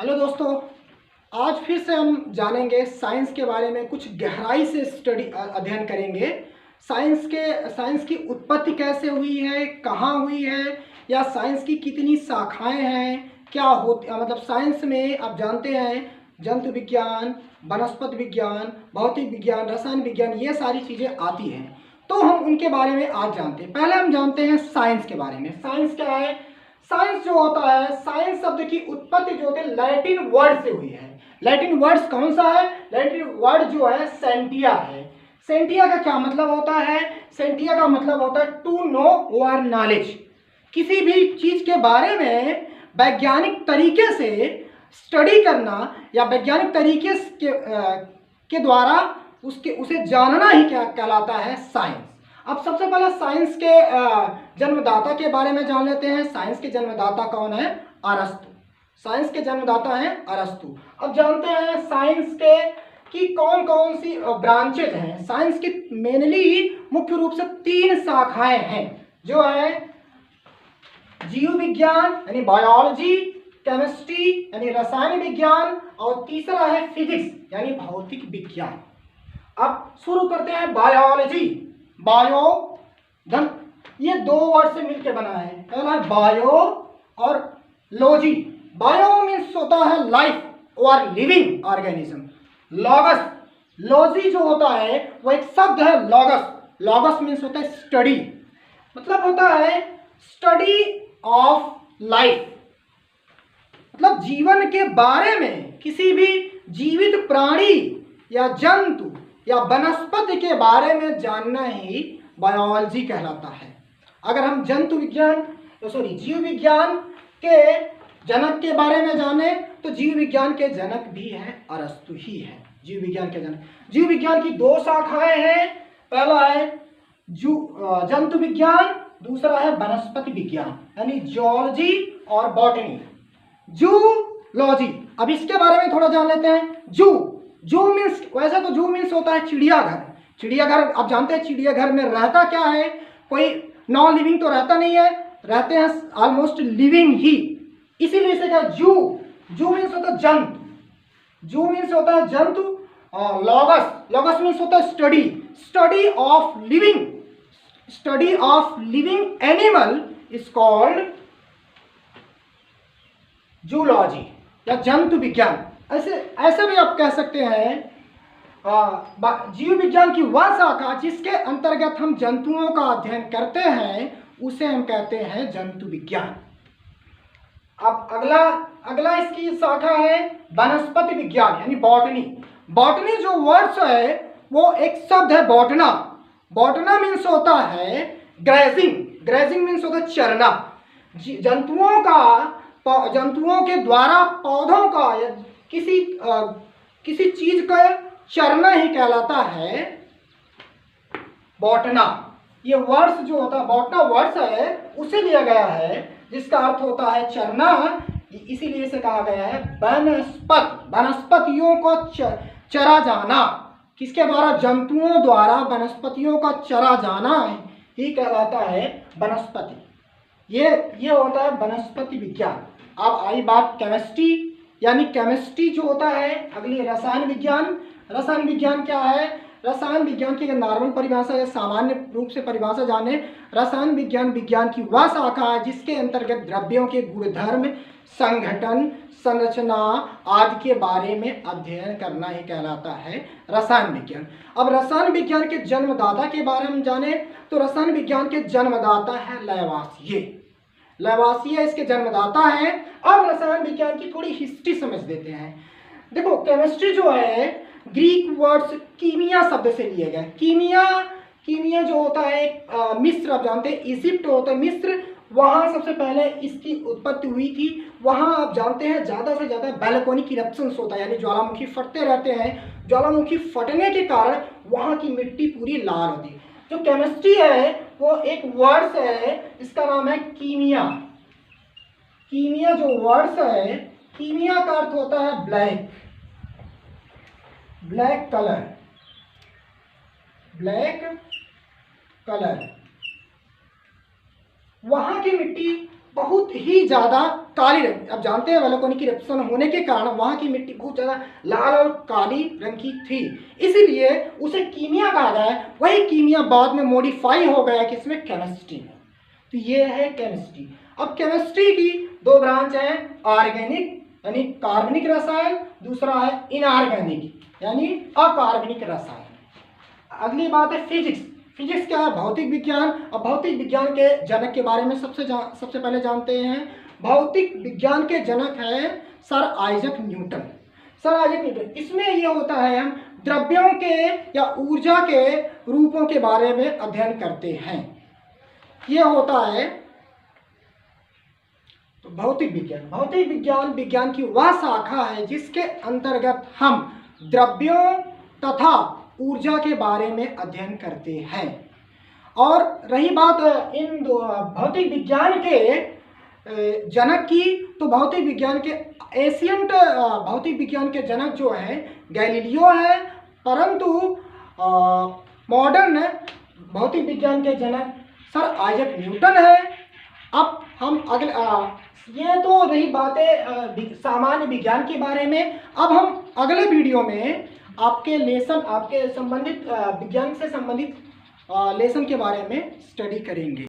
Hello दोस्तों, आज फिर से हम जानेंगे साइंस के बारे में। कुछ गहराई से अध्ययन करेंगे। साइंस की उत्पत्ति कैसे हुई है, कहाँ हुई है, या साइंस की कितनी शाखाएं हैं, क्या होती मतलब साइंस में आप जानते हैं जंतु विज्ञान, वनस्पति विज्ञान, भौतिक विज्ञान, रसायन विज्ञान, ये सारी चीज़ें आती हैं। तो हम उनके बारे में आज जानते हैं। पहले हम जानते हैं साइंस के बारे में। साइंस क्या है? साइंस जो होता है, साइंस शब्द की उत्पत्ति जो होती है लैटिन वर्ड से हुई है। लैटिन वर्ड्स कौन सा है? लैटिन वर्ड जो है सेंटिया है। सेंटिया का क्या मतलब होता है? सेंटिया का मतलब होता है टू नो और नॉलेज। किसी भी चीज के बारे में वैज्ञानिक तरीके से स्टडी करना या वैज्ञानिक तरीके के द्वारा उसे जानना ही क्या कहलाता है? साइंस। अब सबसे पहले साइंस के जन्मदाता के बारे में जान लेते हैं। साइंस के जन्मदाता कौन है? अरस्तु। साइंस के जन्मदाता हैं अरस्तु। अब जानते हैं साइंस के कि कौन कौन सी ब्रांचेज हैं। साइंस की मेनली मुख्य रूप से 3 शाखाएं हैं, जो है जीव विज्ञान यानी बायोलॉजी, केमिस्ट्री यानी रसायन विज्ञान, और तीसरा है फिजिक्स यानी भौतिक विज्ञान। अब शुरू करते हैं बायोलॉजी। बायो ये 2 वर्ड से मिलकर बना है। पहला है बायो और लॉजी। बायो मीन्स होता है लाइफ और लिविंग ऑर्गेनिज्म। लॉगस, लॉजी जो होता है वो एक शब्द है लॉगस। लॉगस मीन्स होता है स्टडी, मतलब होता है स्टडी ऑफ लाइफ, मतलब जीवन के बारे में किसी भी जीवित प्राणी या जंतु या वनस्पति के बारे में जानना ही बायोलॉजी कहलाता है। अगर हम जीव विज्ञान के जनक के बारे में जाने तो जीव विज्ञान के जनक भी हैं अरस्तु ही है। जीव विज्ञान के जनक। जीव विज्ञान की 2 शाखाएं हैं। पहला है जंतु विज्ञान, दूसरा है वनस्पति विज्ञान यानी जियोलॉजी और बॉटनी। जूलॉजी, अब इसके बारे में थोड़ा जान लेते हैं। जू मीन्स, वैसे तो जू मीन्स होता है चिड़ियाघर। चिड़ियाघर आप जानते हैं चिड़ियाघर में रहता क्या है? कोई नॉन लिविंग तो रहता नहीं है, रहते हैं ऑलमोस्ट लिविंग ही, इसीलिए इसे क्या जू मीन्स होता है जंतु। जू मीन्स होता है जंतु। लॉगस मीन्स होता है study of living animal is called zoology या जंतु विज्ञान। ऐसे भी आप कह सकते हैं जीव विज्ञान की वह शाखा जिसके अंतर्गत हम जंतुओं का अध्ययन करते हैं उसे हम कहते हैं जंतु विज्ञान। अब अगला इसकी शाखा है वनस्पति विज्ञान यानी बॉटनी। बॉटनी जो वर्ड्स है वो एक शब्द है बॉटना। बॉटना मीन्स होता है ग्रेजिंग मीन्स होता है चरना। जंतुओं के द्वारा पौधों का या किसी चीज का चरना ही कहलाता है बॉटना। ये वर्ड्स जो होता है बॉटना वर्ड्स है उसे लिया गया है जिसका अर्थ होता है चरना, इसीलिए इसे कहा गया है वनस्पतियों को चरा जाना। किसके द्वारा? जंतुओं द्वारा वनस्पतियों का चरा जाना ही कहलाता है वनस्पति। ये होता है वनस्पति विज्ञान। अब आई बात केमिस्ट्री यानी केमिस्ट्री जो होता है। अगली रसायन विज्ञान। रसायन विज्ञान क्या है? रसायन विज्ञान की नॉर्मल परिभाषा या सामान्य रूप से परिभाषा जाने, रसायन विज्ञान की वह शाखा है जिसके अंतर्गत द्रव्यों के गुणधर्म, संगठन, संरचना आदि के बारे में अध्ययन करना ही कहलाता है रसायन विज्ञान। अब रसायन विज्ञान के जन्मदाता के बारे में जाने तो रसायन विज्ञान के जन्मदाता है लैवासिए इसके जन्मदाता है। अब रसायन विज्ञान की थोड़ी हिस्ट्री समझ देते हैं। देखो, केमिस्ट्री जो है ग्रीक वर्ड्स कीमिया शब्द से लिए गए। कीमिया जो होता है मिस्र, आप जानते हैं इजिप्ट होता है मिस्र, वहाँ सबसे पहले इसकी उत्पत्ति हुई थी। वहाँ आप जानते हैं ज़्यादा से ज़्यादा वोल्केनिक इरप्शंस होता है यानी ज्वालामुखी फटते रहते हैं। ज्वालामुखी फटने के कारण वहाँ की मिट्टी पूरी लाल होती है। जो केमिस्ट्री है वो एक वर्ड्स है, इसका नाम है कीमिया। कीमिया जो वर्ड्स है, कीमिया का अर्थ होता है ब्लैक कलर। वहां की मिट्टी बहुत ही ज़्यादा काली रंग, अब जानते हैं वोल्केनिक इरप्शन होने के कारण वहाँ की मिट्टी बहुत ज़्यादा लाल और काली रंग की थी, इसीलिए उसे कीमिया कहा गया है। वही कीमिया बाद में मॉडिफाई हो गया किसमें, केमिस्ट्री में। तो ये है केमिस्ट्री। अब केमिस्ट्री की दो ब्रांच हैं, ऑर्गेनिक यानी कार्बनिक रसायन, दूसरा है इनऑर्गेनिक यानी अकार्बनिक रसायन। अगली बात है फिजिक्स। फिजिक्स क्या है, भौतिक विज्ञान। अब भौतिक विज्ञान के जनक के बारे में सबसे पहले जानते हैं। भौतिक विज्ञान के जनक है sir Isaac Newton. Sir Isaac Newton, इसमें ये होता है हम द्रव्यों के या ऊर्जा के रूपों के बारे में अध्ययन करते हैं। ये होता है तो भौतिक विज्ञान। भौतिक विज्ञान विज्ञान की वह शाखा है जिसके अंतर्गत हम द्रव्यों तथा ऊर्जा के बारे में अध्ययन करते हैं। और रही बात इन भौतिक विज्ञान के जनक की, तो भौतिक विज्ञान के एशियंट भौतिक विज्ञान के जनक जो है गैलीलियो है, परंतु मॉडर्न भौतिक विज्ञान के जनक सर आइजक न्यूटन है। अब हम अगले ये तो रही बातें सामान्य विज्ञान के बारे में। अब हम अगले वीडियो में आपके लेसन, आपके संबंधित विज्ञान से संबंधित लेसन के बारे में स्टडी करेंगे।